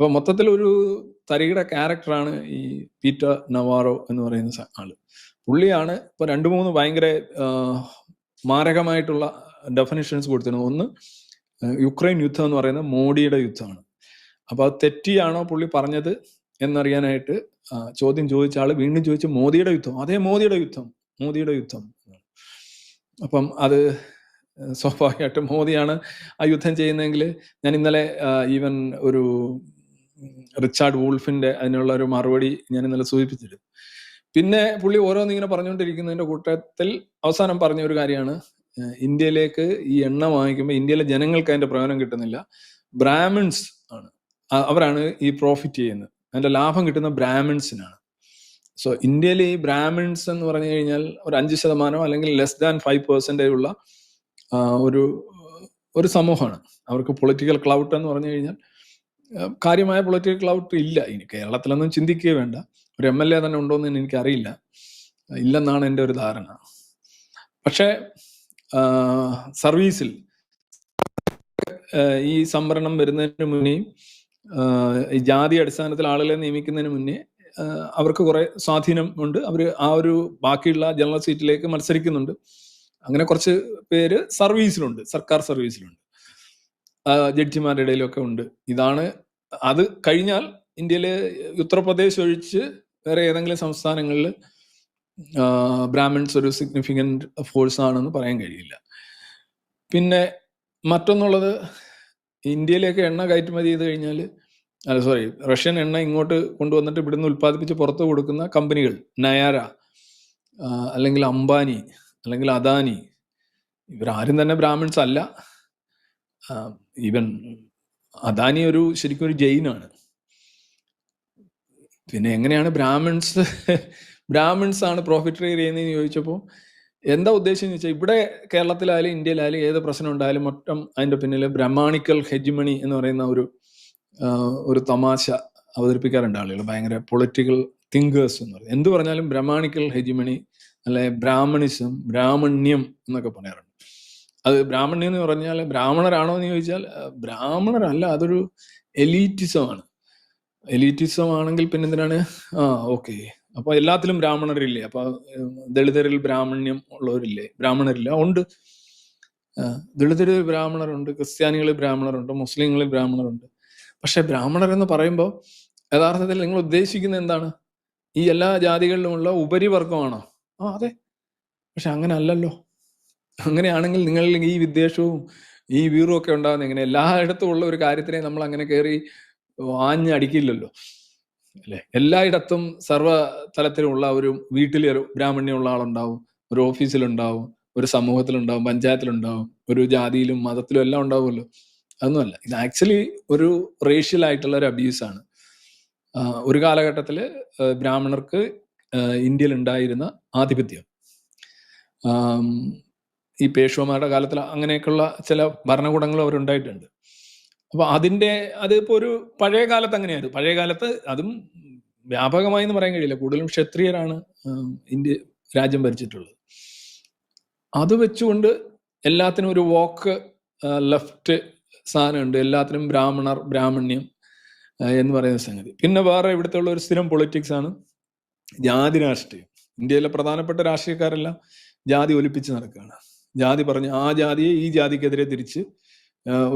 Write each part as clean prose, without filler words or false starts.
അപ്പോൾ മൊത്തത്തിൽ ഒരു തരികിട ക്യാരക്ടറാണ് ഈ പീറ്റർ നവാറോ എന്ന് പറയുന്ന ആള്. പുള്ളിയാണ് ഇപ്പോൾ 2-3 ഭയങ്കര മാരകമായിട്ടുള്ള ഡെഫിനിഷൻസ് കൊടുത്തിരുന്നത്. ഒന്ന്, യുക്രൈൻ യുദ്ധം എന്ന് പറയുന്നത് മോഡിയുടെ യുദ്ധമാണ്. അപ്പോൾ അത് തെറ്റിയാണോ പുള്ളി പറഞ്ഞത് എന്നറിയാനായിട്ട് ചോദ്യം ചോദിച്ച ആള് വീണ്ടും ചോദിച്ചു മോദിയുടെ യുദ്ധം. അതേ, മോദിയുടെ യുദ്ധം. അപ്പം അത് സ്വാഭാവികമായിട്ടും മോദിയാണ് ആ യുദ്ധം ചെയ്യുന്നതെങ്കിൽ, ഞാൻ ഇന്നലെ ഈവൻ ഒരു റിച്ചാർഡ് വൂൾഫിന്റെ അതിനുള്ള ഒരു മറുപടി ഞാൻ ഇന്നലെ സൂചിപ്പിച്ചിരുന്നു. പിന്നെ പുള്ളി ഓരോന്നിങ്ങനെ പറഞ്ഞുകൊണ്ടിരിക്കുന്നതിന്റെ കൂട്ടത്തിൽ അവസാനം പറഞ്ഞ ഒരു കാര്യമാണ്, ഇന്ത്യയിലേക്ക് ഈ എണ്ണ വാങ്ങിക്കുമ്പോൾ ഇന്ത്യയിലെ ജനങ്ങൾക്ക് അതിന്റെ പ്രയോജനം കിട്ടുന്നില്ല, ബ്രാഹ്മിൺസ് ആണ്, അവരാണ് ഈ പ്രോഫിറ്റ് ചെയ്യുന്നത്, അതിന്റെ ലാഭം കിട്ടുന്ന ബ്രാഹ്മിൺസിനാണ്. സോ ഇന്ത്യയിൽ ഈ ബ്രാഹ്മിൺസ് എന്ന് പറഞ്ഞു കഴിഞ്ഞാൽ ഒരു 5% അല്ലെങ്കിൽ ലെസ് ദാൻ 5% ഉള്ള ഒരു സമൂഹമാണ്. അവർക്ക് പൊളിറ്റിക്കൽ ക്ലൗട്ട് എന്ന് പറഞ്ഞു കഴിഞ്ഞാൽ കാര്യമായ പൊളിറ്റിക്കൽ ക്ലൗട്ട് ഇല്ല. ഇനി കേരളത്തിലൊന്നും ചിന്തിക്കുകയേ വേണ്ട. ഒരു MLA തന്നെ ഉണ്ടോ എന്ന് എനിക്കറിയില്ല, ഇല്ലെന്നാണ് എൻ്റെ ഒരു ധാരണ. പക്ഷേ സർവീസിൽ ഈ സംവരണം വരുന്നതിന് മുന്നേ, ഈ ജാതി അടിസ്ഥാനത്തിൽ ആളുകളെ നിയമിക്കുന്നതിന് മുന്നേ അവർക്ക് കുറെ സ്വാധീനം ഉണ്ട്. അവർ ആ ഒരു ബാക്കിയുള്ള ജനറൽ സീറ്റിലേക്ക് മത്സരിക്കുന്നുണ്ട്. അങ്ങനെ കുറച്ച് പേര് സർവീസിലുണ്ട്, സർക്കാർ സർവീസിലുണ്ട്, ജഡ്ജിമാരുടെ ഇടയിലൊക്കെ ഉണ്ട്. അത് കഴിഞ്ഞാൽ ഇന്ത്യയിലെ ഉത്തർപ്രദേശ് ഒഴിച്ച് വേറെ ഏതെങ്കിലും സംസ്ഥാനങ്ങളിൽ ബ്രാഹ്മിൺസ് ഒരു സിഗ്നിഫിക്കൻറ്റ് ഫോഴ്സ് ആണെന്ന് പറയാൻ കഴിയില്ല. പിന്നെ മറ്റൊന്നുള്ളത്, ഇന്ത്യയിലേക്ക് എണ്ണ കയറ്റുമതി ചെയ്ത് കഴിഞ്ഞാൽ, റഷ്യൻ എണ്ണ ഇങ്ങോട്ട് കൊണ്ടുവന്നിട്ട് ഇവിടുന്ന് ഉൽപ്പാദിപ്പിച്ച് പുറത്ത് കൊടുക്കുന്ന കമ്പനികൾ, നയാര അല്ലെങ്കിൽ അംബാനി അല്ലെങ്കിൽ അദാനി, ഇവരാരും തന്നെ ബ്രാഹ്മിൺസ് അല്ല. ഈവൻ അദാനി ശരിക്കും ഒരു ജെയിനാണ്. പിന്നെ എങ്ങനെയാണ് ബ്രാഹ്മിൺസ് ആണ് പ്രോഫിറ്റ് ചെയ്യുന്നതെന്ന് ചോദിച്ചപ്പോൾ എന്താ ഉദ്ദേശം എന്ന് വെച്ചാൽ, ഇവിടെ കേരളത്തിലായാലും ഇന്ത്യയിലായാലും ഏത് പ്രശ്നം ഉണ്ടായാലും മൊത്തം അതിൻ്റെ പിന്നിൽ ബ്രഹ്മാണിക്കൽ ഹെജിമണി എന്ന് പറയുന്ന ഒരു തമാശ അവതരിപ്പിക്കാറുണ്ട് ആളുകൾ, ഭയങ്കര പൊളിറ്റിക്കൽ തിങ്കേഴ്സ് എന്ന് പറയും. എന്ത് പറഞ്ഞാലും ബ്രഹ്മാണിക്കൽ ഹെജിമണി, അല്ലെ ബ്രാഹ്മണിസം, ബ്രാഹ്മണ്യം എന്നൊക്കെ പറയാറുണ്ട്. അത് ബ്രാഹ്മണ്യം എന്ന് പറഞ്ഞാൽ ബ്രാഹ്മണരാണോ എന്ന് ചോദിച്ചാൽ ബ്രാഹ്മണരല്ല, അതൊരു എലീറ്റിസമാണ്. എലീറ്റിസം ആണെങ്കിൽ പിന്നെ എന്തിനാണ്? ഓക്കെ, അപ്പൊ എല്ലാത്തിലും ബ്രാഹ്മണരില്ലേ? അപ്പൊ ദളിതരിൽ ബ്രാഹ്മണ്യം ഉള്ളവരില്ലേ? ബ്രാഹ്മണരില്ല, ഉണ്ട്. ദളിതരിൽ ബ്രാഹ്മണരുണ്ട്, ക്രിസ്ത്യാനികളിൽ ബ്രാഹ്മണരുണ്ട്, മുസ്ലിങ്ങളിൽ ബ്രാഹ്മണരുണ്ട്. പക്ഷെ ബ്രാഹ്മണർ എന്ന് പറയുമ്പോൾ യഥാർത്ഥത്തിൽ നിങ്ങൾ ഉദ്ദേശിക്കുന്നത് എന്താണ്? ഈ എല്ലാ ജാതികളിലുമുള്ള ഉപരിവർഗമാണോ? അതെ. പക്ഷെ അങ്ങനെ അല്ലല്ലോ. അങ്ങനെയാണെങ്കിൽ നിങ്ങൾ ഈ വിദ്വേഷവും ഈ വീറും ഒക്കെ ഉണ്ടാകുന്ന എങ്ങനെ? എല്ലായിടത്തും ഉള്ള ഒരു കാര്യത്തിനെ നമ്മൾ അങ്ങനെ കയറി ആഞ്ഞടിക്കില്ലല്ലോ, അല്ലെ? എല്ലായിടത്തും സർവ്വതലത്തിലുള്ള ഒരു വീട്ടിലൊരു ബ്രാഹ്മണ്യമുള്ള ആളുണ്ടാവും, ഒരു ഓഫീസിലുണ്ടാവും, ഒരു സമൂഹത്തിലുണ്ടാവും, പഞ്ചായത്തിലുണ്ടാവും, ഒരു ജാതിയിലും മതത്തിലും എല്ലാം ഉണ്ടാവുമല്ലോ. അതൊന്നുമല്ല. ഇത് ആക്ച്വലി ഒരു റേഷ്യൽ ആയിട്ടുള്ള ഒരു അബ്യൂസാണ്. ഒരു കാലഘട്ടത്തിൽ ബ്രാഹ്മണർക്ക് ഇന്ത്യയിൽ ഉണ്ടായിരുന്ന ആധിപത്യം, ഈ പേഷ്വമാരുടെ കാലത്തിൽ അങ്ങനെയൊക്കെയുള്ള ചില ഭരണകൂടങ്ങളും അവരുണ്ടായിട്ടുണ്ട്. അപ്പൊ അതിപ്പോ ഒരു പഴയ കാലത്ത് അങ്ങനെയായിരുന്നു. പഴയ കാലത്ത് അതും വ്യാപകമായി എന്ന് പറയാൻ കഴിയില്ല, കൂടുതലും ക്ഷത്രിയരാണ് ഇന്ത്യ രാജ്യം ഭരിച്ചിട്ടുള്ളത്. അത് വെച്ചുകൊണ്ട് എല്ലാത്തിനും ഒരു വോക്ക് ലെഫ്റ്റ് സാധനമുണ്ട്, എല്ലാത്തിനും ബ്രാഹ്മണ്യം എന്ന് പറയുന്ന സംഗതി. പിന്നെ വേറെ ഇവിടുത്തെ ഉള്ള ഒരു സ്ഥിരം പൊളിറ്റിക്സ് ആണ് ജാതി രാഷ്ട്രീയം. ഇന്ത്യയിലെ പ്രധാനപ്പെട്ട രാഷ്ട്രീയക്കാരെല്ലാം ജാതി ഒലിപ്പിച്ച് നടക്കുകയാണ്. ജാതി പറഞ്ഞ് ആ ജാതിയെ ഈ ജാതിക്കെതിരെ തിരിച്ച്,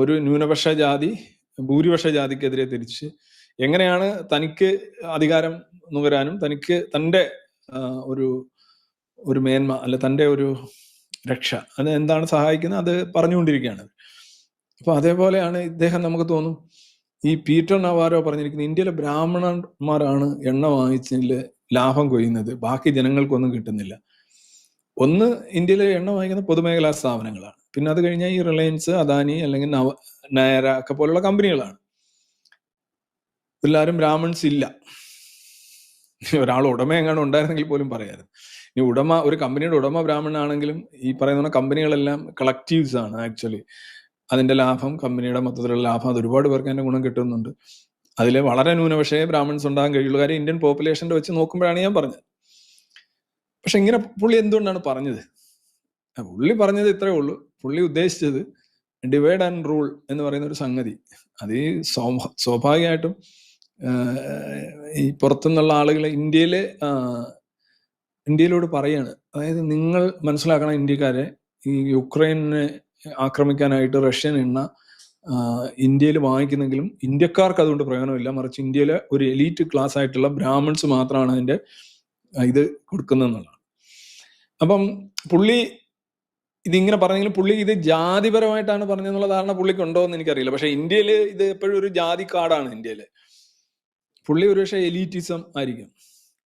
ഒരു ന്യൂനപക്ഷ ജാതി ഭൂരിപക്ഷ ജാതിക്കെതിരെ തിരിച്ച് എങ്ങനെയാണ് തനിക്ക് അധികാരം നുകരാനും തനിക്ക് തൻ്റെ ഒരു മേന്മ അല്ലെ തൻ്റെ ഒരു രക്ഷ അത് എന്താണ് സഹായിക്കുന്നത് അത് പറഞ്ഞുകൊണ്ടിരിക്കുകയാണ്. അപ്പൊ അതേപോലെയാണ് ഇദ്ദേഹം, നമുക്ക് തോന്നും ഈ പീറ്റർ നവാരോ പറഞ്ഞിരിക്കുന്നത്, ഇന്ത്യയിലെ ബ്രാഹ്മണന്മാരാണ് എണ്ണ വാങ്ങിച്ചതിൽ ലാഭം കൊയ്യുന്നത്, ബാക്കി ജനങ്ങൾക്കൊന്നും കിട്ടുന്നില്ല. ഒന്ന്, ഇന്ത്യയിലെ എണ്ണ വാങ്ങിക്കുന്ന പൊതുമേഖലാ സ്ഥാപനങ്ങളാണ്. പിന്നെ അത് കഴിഞ്ഞാൽ ഈ റിലയൻസ്, അദാനി അല്ലെങ്കിൽ നയര ഒക്കെ പോലുള്ള കമ്പനികളാണ്. എല്ലാവരും ബ്രാഹ്മൺസ് ഇല്ല. ഒരാൾ ഉടമ എങ്ങാനും ഉണ്ടായിരുന്നെങ്കിൽ പോലും പറയായിരുന്നു. ഈ ഒരു കമ്പനിയുടെ ഉടമ ബ്രാഹ്മണനാണെങ്കിലും ഈ പറയുന്ന കമ്പനികളെല്ലാം കളക്റ്റീവ്സ് ആണ് ആക്ച്വലി. അതിന്റെ ലാഭം, കമ്പനിയുടെ മൊത്തത്തിലുള്ള ലാഭം, അത് ഒരുപാട് പേർക്ക് അതിന്റെ ഗുണം കിട്ടുന്നുണ്ട്. അതിൽ വളരെ ന്യൂനപക്ഷേ ബ്രാഹ്മൺസ് ഉണ്ടാകാൻ കഴിയുള്ളൂ. കാര്യം ഇന്ത്യൻ പോപ്പുലേഷന്റെ വെച്ച് നോക്കുമ്പോഴാണ് ഞാൻ പറഞ്ഞത്. പക്ഷെ ഇങ്ങനെ പുള്ളി എന്തുകൊണ്ടാണ് പറഞ്ഞത്? പുള്ളി പറഞ്ഞത് ഇത്രയേ ഉള്ളൂ. പുള്ളി ഉദ്ദേശിച്ചത് ഡിവൈഡ് ആൻഡ് റൂൾ എന്ന് പറയുന്ന ഒരു സംഗതി, അത് ഈ സ്വാഭാവികമായിട്ടും ഈ പുറത്തുനിന്നുള്ള ആളുകൾ ഇന്ത്യയിലോട് പറയാണ്. അതായത് നിങ്ങൾ മനസ്സിലാക്കണം ഇന്ത്യക്കാരെ, ഈ യുക്രൈനെ ആക്രമിക്കാനായിട്ട് റഷ്യൻ എണ്ണ ഇന്ത്യയിൽ വാങ്ങിക്കുന്നെങ്കിലും ഇന്ത്യക്കാർക്ക് അതുകൊണ്ട് പ്രയോജനമില്ല. മറിച്ച് ഇന്ത്യയിലെ ഒരു എലീറ്റ് ക്ലാസ് ആയിട്ടുള്ള ബ്രാഹ്മൺസ് മാത്രമാണ് അതിന്റെ ഇത് കൊടുക്കുന്നതെന്നുള്ളതാണ്. അപ്പം പുള്ളി ഇതിങ്ങനെ പറഞ്ഞെങ്കിലും പുള്ളി ഇത് ജാതിപരമായിട്ടാണ് പറഞ്ഞെന്നുള്ള ധാരണ പുള്ളിക്ക് ഉണ്ടോ എന്ന് എനിക്കറിയില്ല. പക്ഷെ ഇന്ത്യയിൽ ഇത് എപ്പോഴും ഒരു ജാതി കാർഡാണ് ഇന്ത്യയില്. പുള്ളി ഒരുപക്ഷെ എലീറ്റിസം ആയിരിക്കും.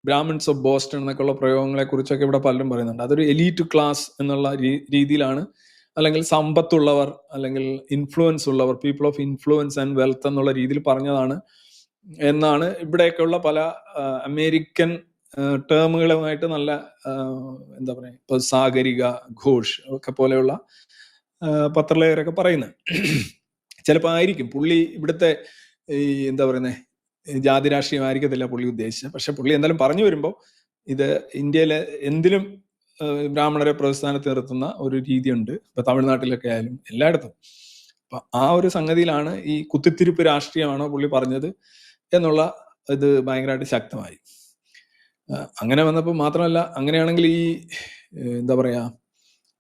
ബ്രാഹ്മിൺസ് ഓഫ് ബോസ്റ്റൺ എന്നൊക്കെയുള്ള പ്രയോഗങ്ങളെ കുറിച്ചൊക്കെ ഇവിടെ പലരും പറയുന്നുണ്ട്. അതൊരു എലീറ്റ് ക്ലാസ് എന്നുള്ള രീതിയിലാണ്, അല്ലെങ്കിൽ സമ്പത്തുള്ളവർ, അല്ലെങ്കിൽ ഇൻഫ്ലുവൻസ് ഉള്ളവർ, people of influence and wealth എന്നുള്ള രീതിയിൽ പറഞ്ഞതാണ് എന്നാണ് ഇവിടെയൊക്കെയുള്ള പല അമേരിക്കൻ ടേമുകളുമായിട്ട് നല്ല എന്താ പറയുക, ഇപ്പൊ സാഗരിക ഘോഷ് ഒക്കെ പോലെയുള്ള പത്രലേഖകരൊക്കെ പറയുന്നത്. ചിലപ്പോൾ ആയിരിക്കും പുള്ളി ഇവിടുത്തെ ഈ എന്താ പറയുന്നത് ജാതി രാഷ്ട്രീയം ആയിരിക്കത്തില്ല പുള്ളി ഉദ്ദേശിച്ചത്. പക്ഷെ പുള്ളി എന്തായാലും പറഞ്ഞു വരുമ്പോൾ ഇത് ഇന്ത്യയിലെ എന്തിലും ബ്രാഹ്മണരെ പ്രതിസ്ഥാനത്ത് നിർത്തുന്ന ഒരു രീതിയുണ്ട്. ഇപ്പൊ തമിഴ്നാട്ടിലൊക്കെ ആയാലും എല്ലായിടത്തും. അപ്പൊ ആ ഒരു സംഗതിയിലാണ് ഈ കുത്തിത്തിരിപ്പ് രാഷ്ട്രീയമാണോ പുള്ളി പറഞ്ഞത് എന്നുള്ള ഇത് ഭയങ്കരമായിട്ട് ശക്തമായി. അങ്ങനെ വന്നപ്പോൾ മാത്രമല്ല, അങ്ങനെയാണെങ്കിൽ ഈ എന്താ പറയാ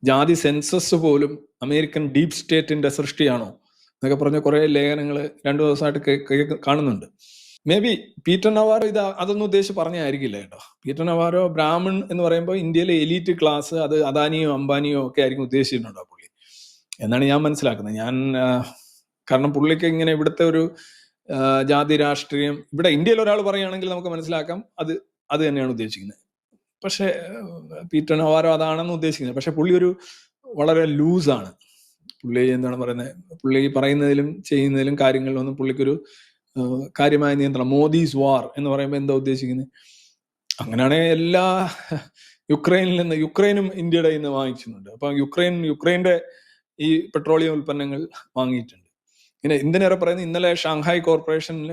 ജാതി സെൻസസ് പോലും അമേരിക്കൻ ഡീപ് സ്റ്റേറ്റിന്റെ സൃഷ്ടിയാണോ എന്നൊക്കെ പറഞ്ഞ കുറെ ലേഖനങ്ങൾ 2 ദിവസമായിട്ട് കാണുന്നുണ്ട്. മേ ബി പീറ്റർ നവാറോ അതൊന്നും ഉദ്ദേശിച്ച് പറഞ്ഞായിരിക്കില്ല കേട്ടോ. പീറ്റർ നവാറോ ബ്രാഹ്മൺ എന്ന് പറയുമ്പോൾ ഇന്ത്യയിലെ എലീറ്റ് ക്ലാസ്, അത് അദാനിയോ അംബാനിയോ ഒക്കെ ആയിരിക്കും ഉദ്ദേശിച്ചിട്ടുണ്ടോ പുള്ളി എന്നാണ് ഞാൻ മനസ്സിലാക്കുന്നത്. കാരണം പുള്ളിക്ക് ഇങ്ങനെ ഇവിടുത്തെ ഒരു ജാതി രാഷ്ട്രീയം ഇവിടെ ഇന്ത്യയിൽ ഒരാൾ പറയുകയാണെങ്കിൽ നമുക്ക് മനസ്സിലാക്കാം അത് തന്നെയാണ് ഉദ്ദേശിക്കുന്നത്. പക്ഷെ പീറ്റർ നവാറോ അതാണെന്ന് ഉദ്ദേശിക്കുന്നത്. പക്ഷെ പുള്ളി ഒരു വളരെ ലൂസാണ്. പുള്ളി എന്താണ് പറയുന്നത്, പുള്ളി പറയുന്നതിലും ചെയ്യുന്നതിലും കാര്യങ്ങളിലൊന്നും പുള്ളിക്കൊരു കാര്യമായ നിയന്ത്രണം. മോദീസ് വാർ എന്ന് പറയുമ്പോൾ എന്താ ഉദ്ദേശിക്കുന്നത്? അങ്ങനെയാണെങ്കിൽ എല്ലാ യുക്രൈനും ഇന്ത്യയുടെ ഇന്ന് വാങ്ങിച്ചിട്ടുണ്ട്. അപ്പൊ യുക്രൈന്റെ ഈ പെട്രോളിയം ഉൽപ്പന്നങ്ങൾ വാങ്ങിയിട്ടുണ്ട്. പിന്നെ എന്തിനേറെ പറയുന്നത്, ഇന്നലെ ഷാങ്ഹായ് കോർപ്പറേഷനിൽ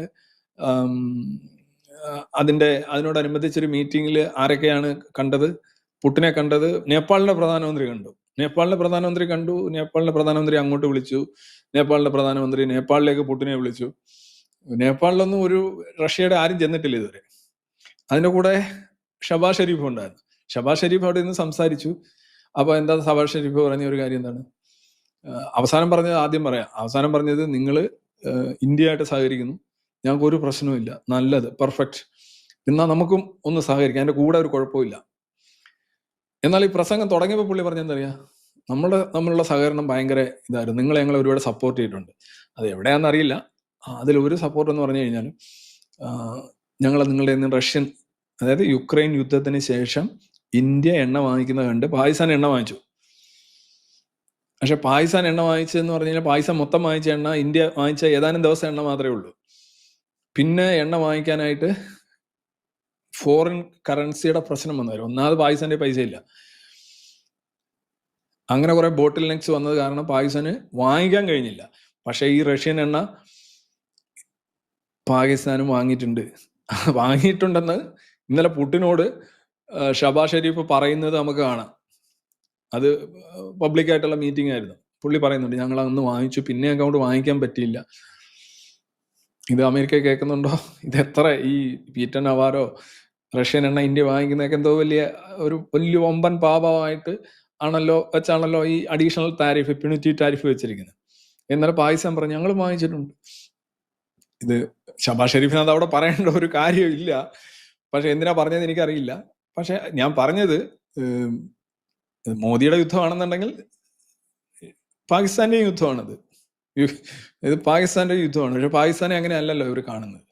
അതിനോടനുബന്ധിച്ചൊരു മീറ്റിംഗിൽ ആരൊക്കെയാണ് കണ്ടത്? പുട്ടിനെ കണ്ടത് നേപ്പാളിന്റെ പ്രധാനമന്ത്രി കണ്ടു. നേപ്പാളിന്റെ പ്രധാനമന്ത്രി അങ്ങോട്ട് വിളിച്ചു. നേപ്പാളിന്റെ പ്രധാനമന്ത്രി നേപ്പാളിലേക്ക് പുട്ടിനെ വിളിച്ചു. നേപ്പാളിലൊന്നും ഒരു റഷ്യയുടെ ആരും ചെന്നിട്ടില്ല ഇതുവരെ. അതിന്റെ കൂടെ ഷബാസ് ഷെരീഫ് ഉണ്ടായിരുന്നു. ഷബാസ് ഷെരീഫ് അവിടെ നിന്ന് സംസാരിച്ചു. അപ്പൊ എന്താ ഷബാസ് ഷെരീഫ് പറഞ്ഞ ഒരു കാര്യം എന്താണ്? അവസാനം പറഞ്ഞത് നിങ്ങൾ ഇന്ത്യയായിട്ട് സഹകരിക്കുന്നു, ഞങ്ങൾക്ക് ഒരു പ്രശ്നവുമില്ല, നല്ലത്, പെർഫെക്റ്റ്, എന്നാൽ നമുക്കും ഒന്ന് സഹകരിക്കാം, അതിന്റെ കൂടെ ഒരു കുഴപ്പമില്ല. എന്നാൽ ഈ പ്രസംഗം തുടങ്ങിയപ്പോൾ പുള്ളി പറഞ്ഞെന്താ അറിയാ, നമ്മളുള്ള സഹകരണം ഭയങ്കര ഇതായിരുന്നു, നിങ്ങൾ ഞങ്ങളെ ഒരുപാട് സപ്പോർട്ട് ചെയ്തിട്ടുണ്ട്. അത് എവിടെയാണെന്ന് അറിയില്ല. അതിലൊരു സപ്പോർട്ട് എന്ന് പറഞ്ഞു കഴിഞ്ഞാൽ നിങ്ങളുടെ റഷ്യൻ, അതായത് യുക്രൈൻ യുദ്ധത്തിന് ശേഷം ഇന്ത്യ എണ്ണ വാങ്ങിക്കുന്നത് കണ്ട് പാകിസ്ഥാൻ എണ്ണ വാങ്ങിച്ചു. പക്ഷെ പാകിസ്ഥാൻ എണ്ണ വാങ്ങിച്ചതെന്ന് പറഞ്ഞു കഴിഞ്ഞാൽ പാകിസ്ഥാൻ മൊത്തം വാങ്ങിച്ച എണ്ണ ഇന്ത്യ വാങ്ങിച്ച ഏതാനും ദിവസം എണ്ണ മാത്രമേ ഉള്ളൂ. പിന്നെ എണ്ണ വാങ്ങിക്കാനായിട്ട് ഫോറിൻ കറൻസിയുടെ പ്രശ്നം വന്നു വരും. ഒന്നാമത് പാകിസ്ഥാന്റെ പൈസ ഇല്ല. അങ്ങനെ കുറെ ബോട്ടിൽ നെക്സ് വന്നത് കാരണം പാകിസ്ഥാന് വാങ്ങിക്കാൻ കഴിഞ്ഞില്ല. പക്ഷെ ഈ റഷ്യൻ എണ്ണ പാകിസ്ഥാനും വാങ്ങിയിട്ടുണ്ടെന്ന് ഇന്നലെ പുടിനോട് ഷബാസ് ഷെരീഫ് പറയുന്നത് നമുക്ക് കാണാം. അത് പബ്ലിക്കായിട്ടുള്ള മീറ്റിംഗ് ആയിരുന്നു. പുള്ളി പറയുന്നുണ്ട്, ഞങ്ങൾ അന്ന് വാങ്ങിച്ചു, പിന്നെ അങ്ങോട്ട് വാങ്ങിക്കാൻ പറ്റിയില്ല. ഇത് അമേരിക്ക കേൾക്കുന്നുണ്ടോ? ഇത് എത്ര ഈ പീറ്റർ നവാറോ റഷ്യൻ എണ്ണ ഇന്ത്യ വാങ്ങിക്കുന്നതൊക്കെ എന്തോ വലിയ വമ്പൻ പാപമായിട്ട് വെച്ചാണല്ലോ ഈ അഡീഷണൽ താരിഫ്, പ്യൂണിറ്റി താരിഫ് വെച്ചിരിക്കുന്നത്. എന്നാലും പാകിസ്ഥാൻ പറഞ്ഞു ഞങ്ങൾ വാങ്ങിച്ചിട്ടുണ്ട്. ഇത് ഷബാസ് ഷെരീഫിന് അത് അവിടെ പറയേണ്ട ഒരു കാര്യമില്ല. പക്ഷെ എന്തിനാ പറഞ്ഞത് എനിക്കറിയില്ല. പക്ഷെ ഞാൻ പറഞ്ഞത്, മോദിയുടെ യുദ്ധമാണെന്നുണ്ടെങ്കിൽ പാകിസ്ഥാന്റെ യുദ്ധമാണത്. ഇത് പാകിസ്ഥാന്റെ യുദ്ധമാണ്. പക്ഷെ പാകിസ്ഥാനെ അങ്ങനെ അല്ലല്ലോ ഇവർ കാണുന്നത്.